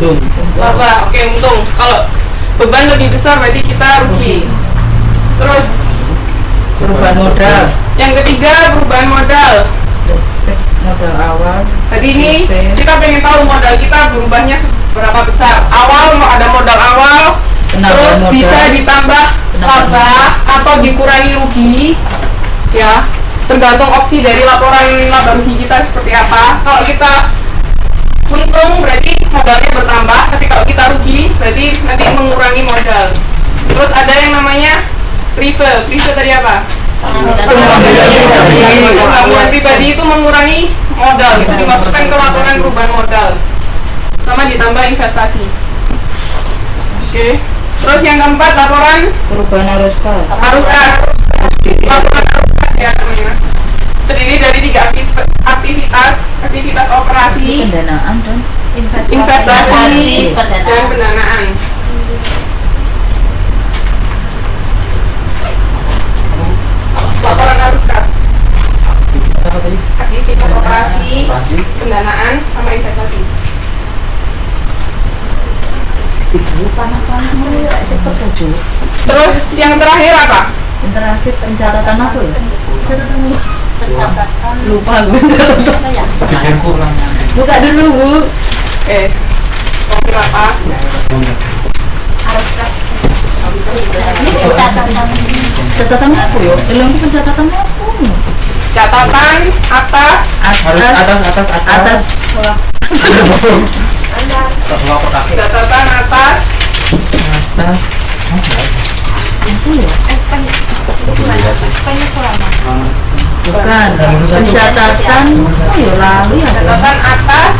Untung. Laba, oke, untung. Kalau beban lebih besar berarti kita rugi. Terus Perubahan modal. yang ketiga perubahan modal. Modal awal. Tadi ini kita pengen tahu modal kita berubahnya seberapa besar. Awal mau ada modal awal, terus modal. bisa ditambah laba atau dikurangi rugi, ya. Tergantung opsi dari laporan laba rugi kita seperti apa. Kalau kita untung berarti modalnya bertambah, tapi kalau kita rugi berarti nanti mengurangi modal. Terus ada yang namanya prive tadi apa? Pengambilan pribadi itu mengurangi modal, itu dimasukkan ke laporan perubahan modal sama ditambah investasi. Oke. Terus yang keempat laporan Perubahan arus kas. Laporan arus kas ya namanya. Terdiri dari 3 aktivitas operasi, Pendanaan dan investasi, dan pendanaan. Laporan arus kas. Aktivitas operasi, pendanaan, sama investasi. Terus yang terakhir apa? Terakhir pencatatan apa ya? Lupa gue catatan. Pikir kurang. Buka dulu Bu. Terakhir apa? Catatan apa ya? Belum pencatatan apa? Catatan atas Atas. catatan atas Bukan. Pencatatan. Oh ya lali ya. catatan atas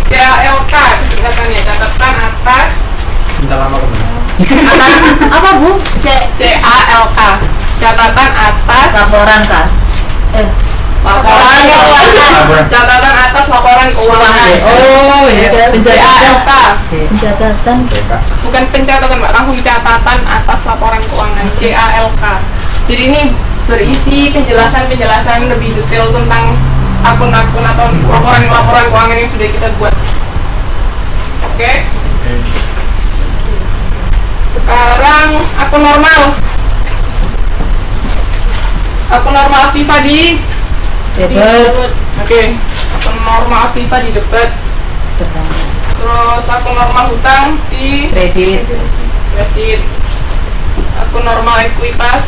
CALK singkatannya, catatan atas Cinta lama kemana? Apa Bu? CALK, catatan atas Laporan kas. laporan keuangan, catatan atas laporan keuangan. Oh iya. CALK, Pencatatan. bukan pencatatan Mbak, langsung catatan atas laporan keuangan, CALK. Jadi ini berisi penjelasan lebih detail tentang akun-akun atau laporan keuangan yang sudah kita buat. Oke. Sekarang akun normal. Akun normal aktiva di Debit. Oke. Akun normal aktiva di debit. Terus akun normal hutang di Kredit. kredit. Akun normal ekuitas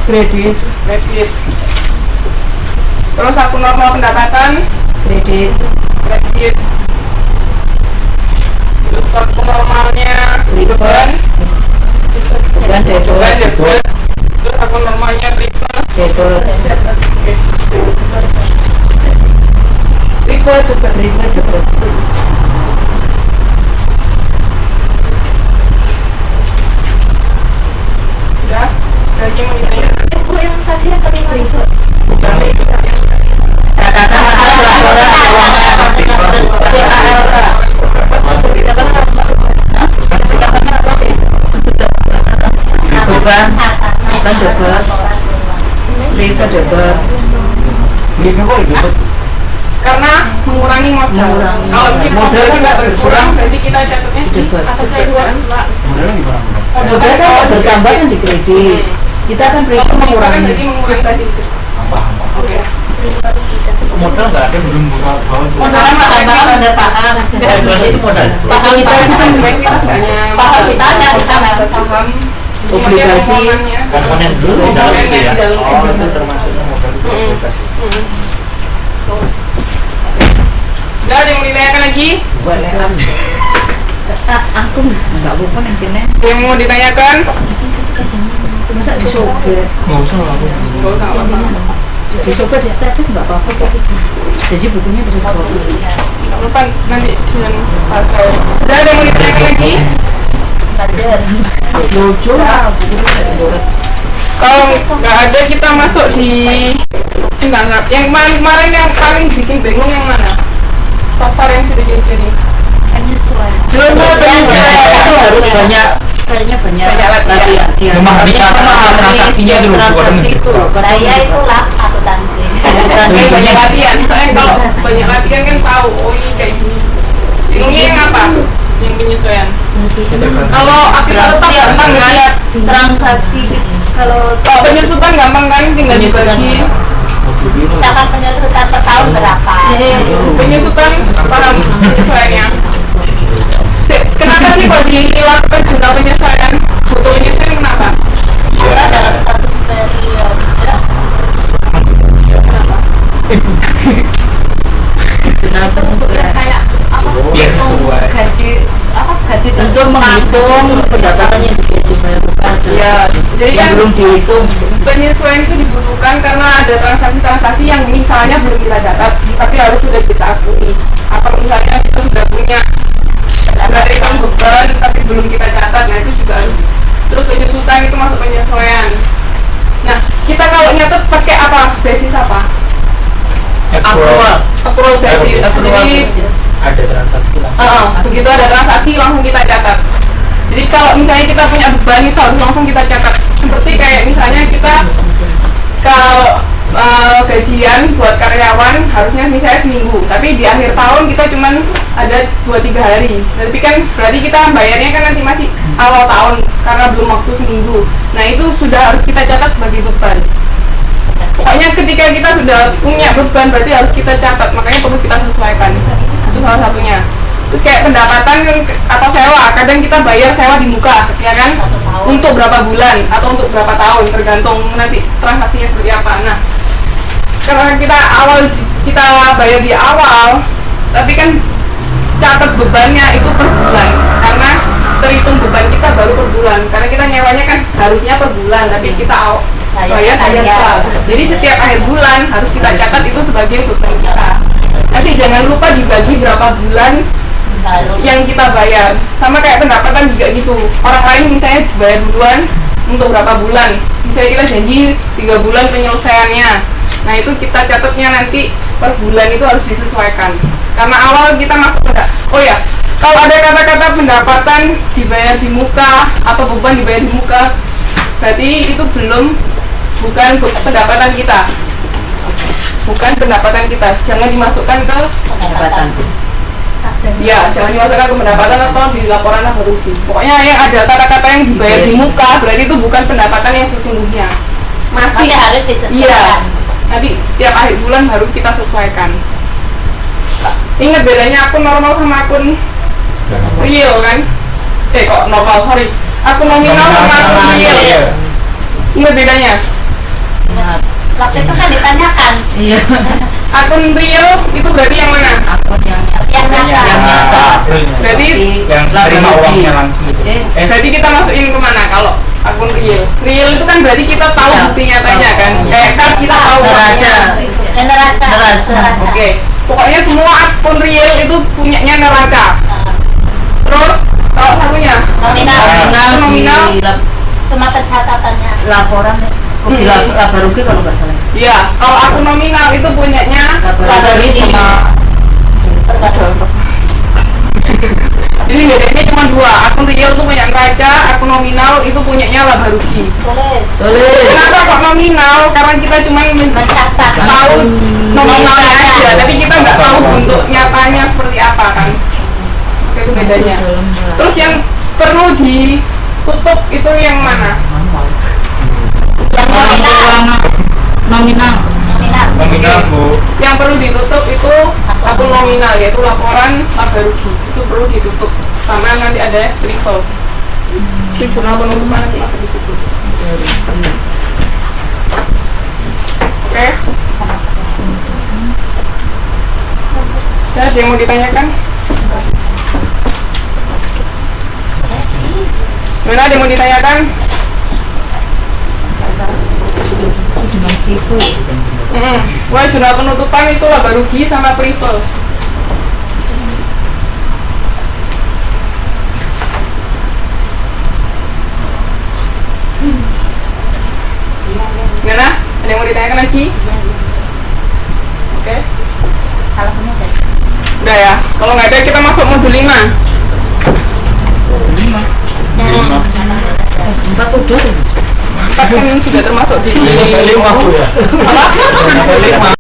Kredit. kredit. Terus akun normal pendapatan Kredit. kredit. Terus akun normalnya beban Bukan debit. debit. Terus akun normalnya triple Debit. debit. Udah, lagi mau ditanya. Bu yang tadi yang kelima itu. Catatan atas laporan keuangan. Bukan debit. Prive debit. Ini kok itu Karena mengurangi modal. Mengurangi Kalau kita modal. modalnya nggak berkurang, berarti kita catatnya di Debit. atas saya dua. modelnya gimana? Modal kan bertambah kan di kredit. Kita kan prive mengurangi. Jadi mengurangi tadi. Oke. Modal nggak ada belum buka bawah. Modalnya nggak paham. Paham kita sih kan Paham kita ada paham. Obligasi. Komponen dulu di dalam itu ya. Komponen di dalam Oh, itu. itu termasuknya modal itu obligasi. Udah ada yang mau ditanyakan lagi? Aku nggak bukan yang sini. Yang mau ditanyakan? Masa disobek? Nggak usah lah. Nggak usah apa-apa. Disobek di status nggak apa-apa. Jadi bukunya bisa dibawa. Nggak apa-apa nanti dengan bahasa. Udah ada yang mau ditanyakan lagi? Lucu lah. Kalau nggak ada kita masuk di enggak. Yang kemarin yang paling bikin bingung yang mana? Software yang sudah jadi. Cuma penyesuaian itu harus banyak kayaknya banyak Banyak latihan. Iya. Memahami cara transaksinya dulu, bukan transaksi gitu. itu karena Saya itulah akuntansi. Tapi banyak latihan, soalnya kalau banyak latihan kan tahu, oh ini kayak gini. Bingungnya yang apa? Yang penyesuaian. Kalau aktivitas tetap gampang kan? transaksi kalau Kalau penyusutan gampang kan, tinggal dibagi. Misalkan penyusutan per tahun berapa? Penyusutan paham penyesuaiannya. Kenapa sih kok dilakukan jurnal penyesuaian? Butuh penyesuaian kenapa? Karena dalam satu periode bentuknya kayak apa? Biar sesuai. Gaji gaji untuk menghitung pendapatan yang bisa dibayarkan Iya, jadi yang kan belum dihitung. penyesuaian itu dibutuhkan karena ada transaksi-transaksi yang misalnya belum kita catat, tapi harus sudah kita akui. Atau misalnya kita sudah punya berikan beban, tapi belum kita catat, nah itu juga harus. Terus penyesuaian itu masuk penyesuaian. Nah, kita kalau nyatet pakai apa? Basis apa? Accrual. Accrual basis. Jadi, Ada transaksi lah. begitu ada transaksi langsung kita catat. Jadi kalau misalnya kita punya beban itu harus langsung kita catat. Seperti kayak misalnya kita kalau gajian buat karyawan harusnya misalnya seminggu, tapi di akhir tahun kita cuman ada 2-3 hari. Tapi kan berarti kita bayarnya kan nanti masih awal tahun karena belum waktu seminggu. Nah itu sudah harus kita catat sebagai beban. Pokoknya ketika kita sudah punya beban berarti harus kita catat, makanya perlu kita sesuaikan. Itu salah satunya. Terus kayak pendapatan atau sewa, kadang kita bayar sewa di muka, ya kan? Untuk berapa bulan atau untuk berapa tahun, tergantung nanti transaksinya seperti apa. Nah, karena kita bayar di awal, tapi kan catat bebannya itu per bulan, karena terhitung beban kita baru per bulan. Karena kita nyewanya kan harusnya per bulan, tapi kita bayar harian. Jadi setiap akhir bulan harus kita catat itu sebagai beban kita. Nanti jangan lupa dibagi berapa bulan yang kita bayar. Sama kayak pendapatan juga gitu. Orang lain misalnya bayar duluan untuk berapa bulan. Misalnya kita janji 3 bulan penyelesaiannya. Nah itu kita catatnya nanti per bulan itu harus disesuaikan. Karena awal kita masuk ke oh ya, kalau ada kata-kata pendapatan dibayar di muka atau beban dibayar di muka, berarti itu bukan pendapatan kita. Bukan pendapatan kita. Jangan dimasukkan ke Pendapatan. ya, jangan dimasukkan ke pendapatan atau di laporan laba rugi. Pokoknya yang ada kata-kata yang dibayar di muka berarti itu bukan pendapatan yang sesungguhnya. Masih harus disesuaikan. iya. Nanti setiap akhir bulan baru kita sesuaikan. Ingat bedanya akun normal sama akun real kan? Kok normal, sorry. Akun nominal sama akun real. Ingat bedanya? Ingat. Waktu itu kan ditanyakan Iya. Akun real itu berarti yang mana? Akun yang yang nyata. Berarti yang terima uangnya langsung gitu. berarti kita masukin kemana kalau akun real? Real itu kan berarti kita tahu Iya. bukti nyatanya kan? Kayak kan kita tahu Neraca. uangnya. Neraca. Oke. Pokoknya semua akun real itu punyanya neraca. Terus kalau satunya Nominal. Nominal. di Cuma pencatatannya. laporan di laba rugi kalau nggak salah. Iya, kalau akun nominal itu punyanya Laba rugi sama jadi bedanya cuma 2. Akun real itu punya neraca, akun nominal itu punyanya laba rugi. Boleh. Kenapa kok nominal? Karena kita cuma Mencatat. tahu nominalnya aja, tapi kita nggak tahu bentuk nyatanya seperti apa kan. Itu bedanya. Terus yang perlu ditutup itu yang mana? Yang nominal. Nominal. Nominal Bu. Yang perlu ditutup itu akun nominal, yaitu laporan laba rugi. Itu perlu ditutup. Sama nanti ada triple. Di jurnal penutupan nanti akan ditutup. Oke. Ada yang mau ditanyakan? Mana ada yang mau ditanyakan? Wah, jurnal penutupan itu laba rugi sama privel. Gimana? Ada yang mau ditanyakan lagi? Oke. Kalau punya deh. Udah ya. Kalau nggak ada kita masuk modul 5. Lima. 4 udah tuh. 4 kan sudah termasuk di Lima bu ya. apa? Lima.